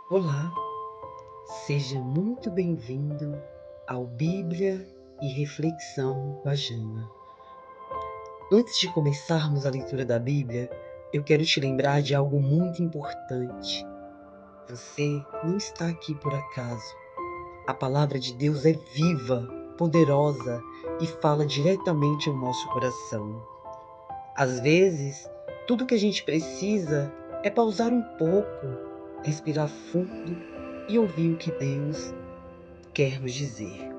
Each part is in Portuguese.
Olá, seja muito bem-vindo ao Bíblia e Reflexão com a Jana. Antes de começarmos a leitura da Bíblia, eu quero te lembrar de algo muito importante. Você não está aqui por acaso. A palavra de Deus é viva, poderosa e fala diretamente ao nosso coração. Às vezes, tudo que a gente precisa é pausar um pouco, respirar fundo e ouvir o que Deus quer nos dizer.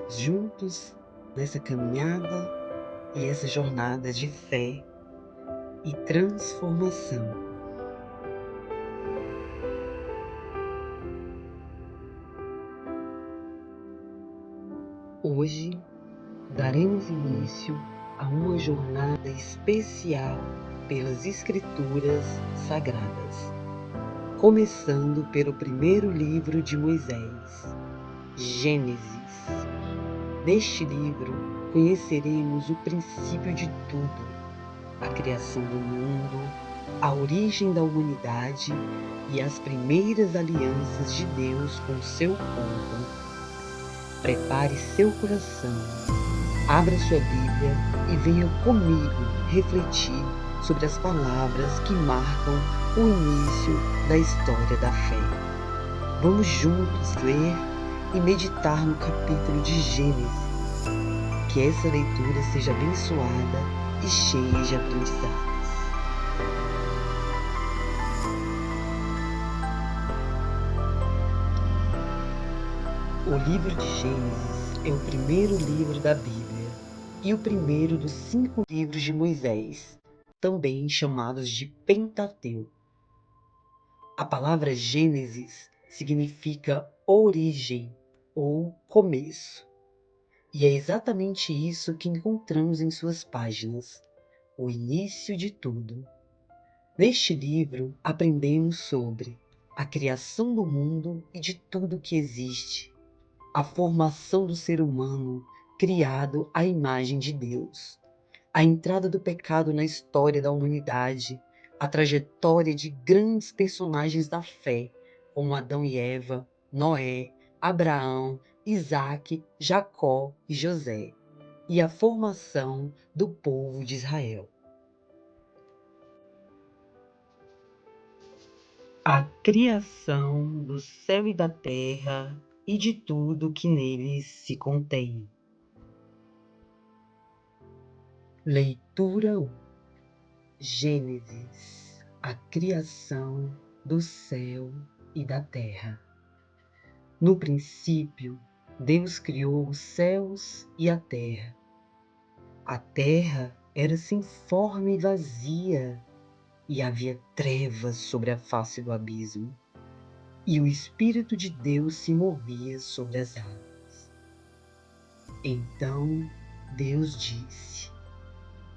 Juntos nessa caminhada e essa jornada de fé e transformação. Hoje daremos início a uma jornada especial pelas Escrituras Sagradas, começando pelo primeiro livro de Moisés, Gênesis. Neste livro conheceremos o princípio de tudo, a criação do mundo, a origem da humanidade e as primeiras alianças de Deus com seu povo. Prepare seu coração, abra sua Bíblia e venha comigo refletir sobre as palavras que marcam o início da história da fé. Vamos juntos ler e meditar no capítulo de Gênesis. Que essa leitura seja abençoada e cheia de aprendizados. O livro de Gênesis é o primeiro livro da Bíblia e o primeiro dos 5 livros de Moisés, também chamados de Pentateuco. A palavra Gênesis significa origem ou começo, e é exatamente isso que encontramos em suas páginas, o início de tudo. Neste livro aprendemos sobre a criação do mundo e de tudo que existe, a formação do ser humano criado à imagem de Deus, a entrada do pecado na história da humanidade, a trajetória de grandes personagens da fé, como Adão e Eva, Noé, Abraão, Isaque, Jacó e José, e a formação do povo de Israel. A criação do céu e da terra e de tudo que neles se contém. Leitura 1. Gênesis, a criação do céu e da terra. No princípio, Deus criou os céus e a terra. A terra era sem forma e vazia, e havia trevas sobre a face do abismo, e o Espírito de Deus se movia sobre as águas. Então Deus disse: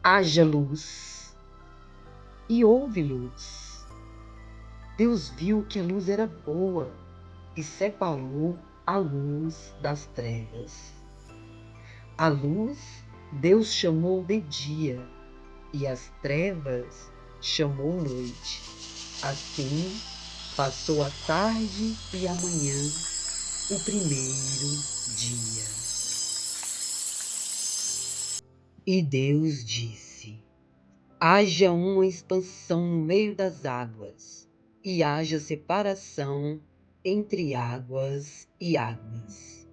haja luz, e houve luz. Deus viu que a luz era boa e separou a luz das trevas. A luz Deus chamou de dia, e as trevas chamou noite. Assim passou a tarde e a manhã, o primeiro dia. E Deus disse: haja uma expansão no meio das águas, e haja separação entre águas e águas.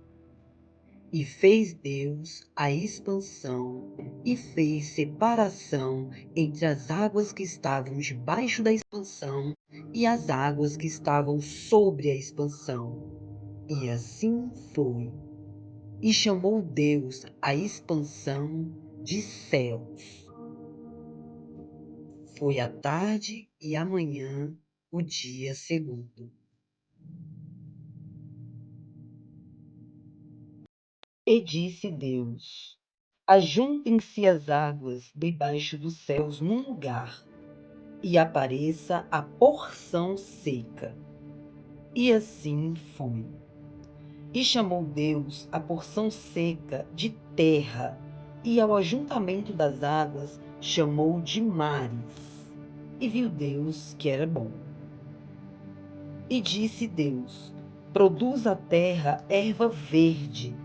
E fez Deus a expansão e fez separação entre as águas que estavam debaixo da expansão e as águas que estavam sobre a expansão. E assim foi. E chamou Deus a expansão de céus. Foi a tarde e a manhã, o dia segundo. E disse Deus: ajuntem-se as águas debaixo dos céus num lugar, e apareça a porção seca. E assim foi. E chamou Deus a porção seca de terra, e ao ajuntamento das águas chamou de mares. E viu Deus que era bom. E disse Deus: produz a terra erva verde,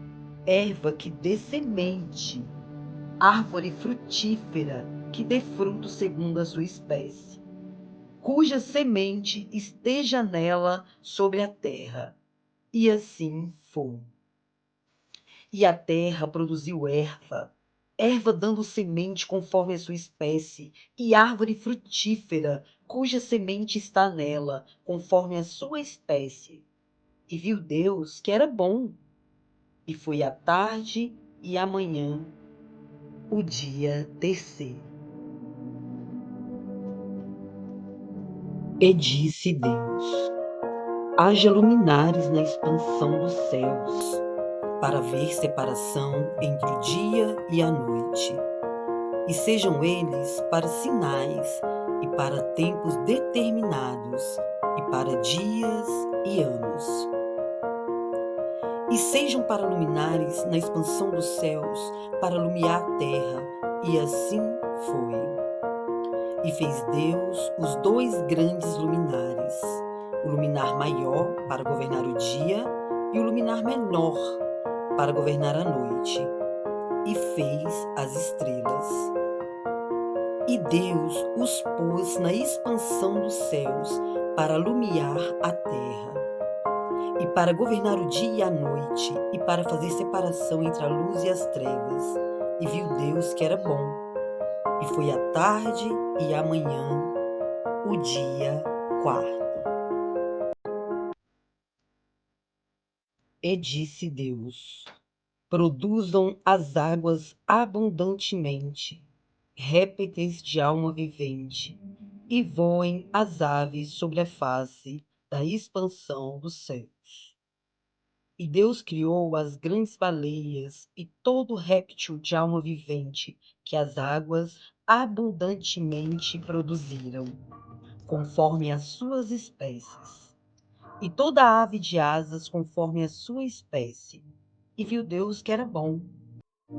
erva que dê semente, árvore frutífera que dê fruto segundo a sua espécie, cuja semente esteja nela sobre a terra. E assim foi. E a terra produziu erva, erva dando semente conforme a sua espécie, e árvore frutífera, cuja semente está nela, conforme a sua espécie. E viu Deus que era bom. E foi a tarde e a manhã, o dia terceiro. E disse Deus: haja luminares na expansão dos céus, para haver separação entre o dia e a noite, e sejam eles para sinais e para tempos determinados, e para dias e anos. E sejam para luminares na expansão dos céus, para alumiar a terra. E assim foi. E fez Deus os 2 grandes luminares, o luminar maior para governar o dia e o luminar menor para governar a noite. E fez as estrelas. E Deus os pôs na expansão dos céus para alumiar a terra, e para governar o dia e a noite, e para fazer separação entre a luz e as trevas. E viu Deus que era bom. E foi a tarde e a manhã, o dia quarto. E disse Deus: produzam as águas abundantemente, répteis de alma vivente, e voem as aves sobre a face da expansão dos céus. E Deus criou as grandes baleias e todo réptil de alma vivente que as águas abundantemente produziram, conforme as suas espécies, e toda ave de asas conforme a sua espécie. E viu Deus que era bom.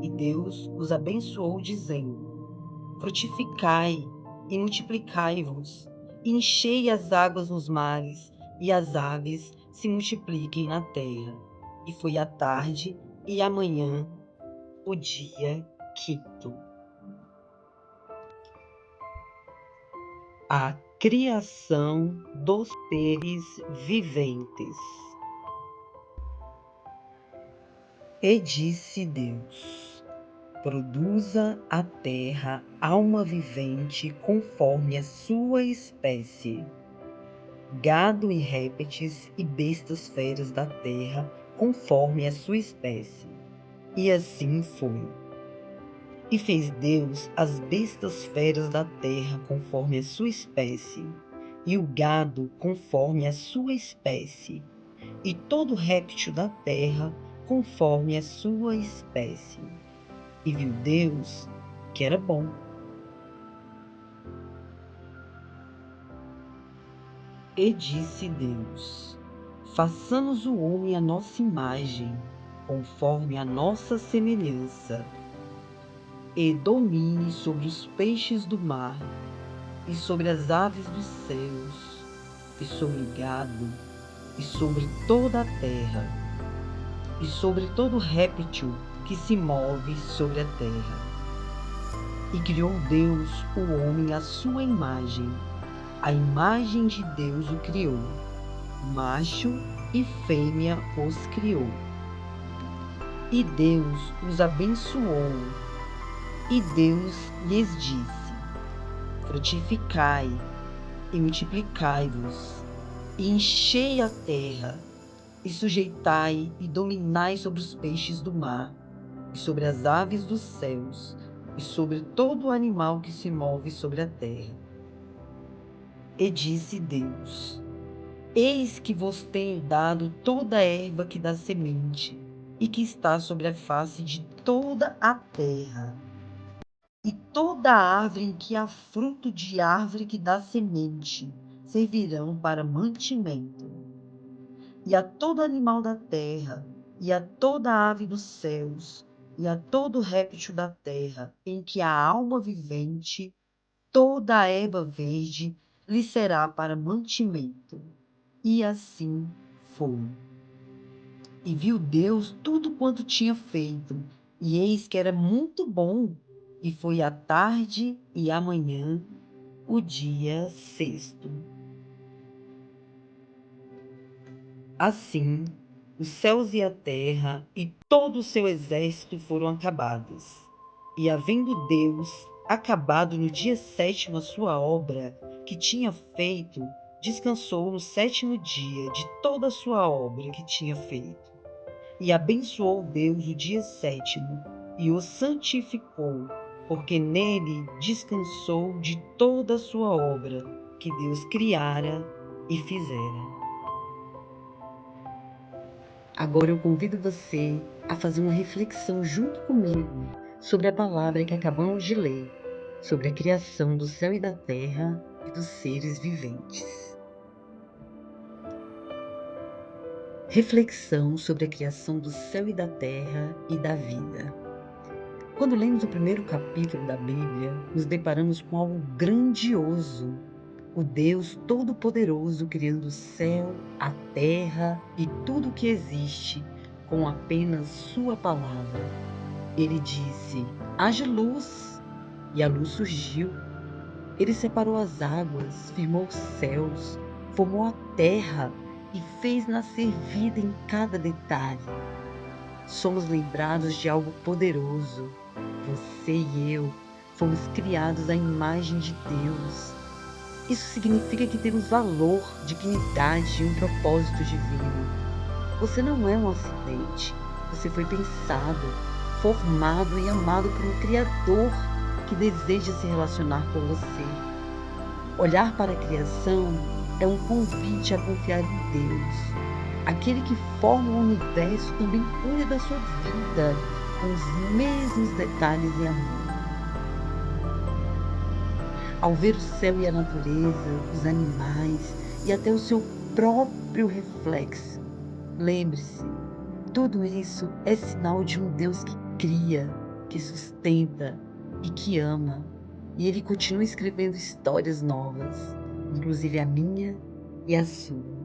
E Deus os abençoou, dizendo: frutificai e multiplicai-vos, e enchei as águas nos mares, e as aves se multipliquem na terra. E foi a tarde e a manhã, o dia quinto. A criação dos seres viventes. E disse Deus: produza a terra alma vivente conforme a sua espécie, gado e répteis e bestas feras da terra conforme a sua espécie. E assim foi. E fez Deus as bestas feras da terra conforme a sua espécie, e o gado conforme a sua espécie, e todo réptil da terra conforme a sua espécie. E viu Deus que era bom. E disse Deus: façamos o homem à nossa imagem, conforme a nossa semelhança, e domine sobre os peixes do mar, e sobre as aves dos céus, e sobre o gado, e sobre toda a terra, e sobre todo réptil que se move sobre a terra. E criou Deus o homem à sua imagem, a imagem de Deus o criou, macho e fêmea os criou. E Deus os abençoou, e Deus lhes disse: frutificai e multiplicai-vos, e enchei a terra, e sujeitai e dominai sobre os peixes do mar, e sobre as aves dos céus, e sobre todo animal que se move sobre a terra. E disse Deus: eis que vos tenho dado toda a erva que dá semente, e que está sobre a face de toda a terra, e toda árvore em que há fruto de árvore que dá semente, servirão para mantimento. E a todo animal da terra, e a toda ave dos céus, e a todo réptil da terra, em que há alma vivente, toda a erva verde lhe será para mantimento. E assim foi. E viu Deus tudo quanto tinha feito, e eis que era muito bom. E foi a tarde e a manhã, o dia sexto. Assim, os céus e a terra e todo o seu exército foram acabados. E havendo Deus acabado no dia sétimo a sua obra que tinha feito, descansou no sétimo dia de toda a sua obra que tinha feito. E abençoou Deus o dia sétimo e o santificou, porque nele descansou de toda a sua obra que Deus criara e fizera. Agora eu convido você a fazer uma reflexão junto comigo sobre a palavra que acabamos de ler, sobre a criação do céu e da terra e dos seres viventes. Reflexão sobre a criação do céu e da terra e da vida. Quando lemos o primeiro capítulo da Bíblia, nos deparamos com algo grandioso. O Deus Todo-Poderoso criando o céu, a terra e tudo o que existe com apenas Sua palavra. Ele disse: haja luz, e a luz surgiu. Ele separou as águas, firmou os céus, formou a terra e fez nascer vida em cada detalhe. Somos lembrados de algo poderoso. Você e eu fomos criados à imagem de Deus. Isso significa que temos valor, dignidade e um propósito divino. Você não é um acidente. Você foi pensado, formado e amado por um Criador que deseja se relacionar com você. Olhar para a criação é um convite a confiar em Deus. Aquele que forma o universo também cuida da sua vida com os mesmos detalhes e amor. Ao ver o céu e a natureza, os animais e até o seu próprio reflexo, lembre-se, tudo isso é sinal de um Deus que cria, que sustenta e que ama. E Ele continua escrevendo histórias novas, inclusive a minha e a sua.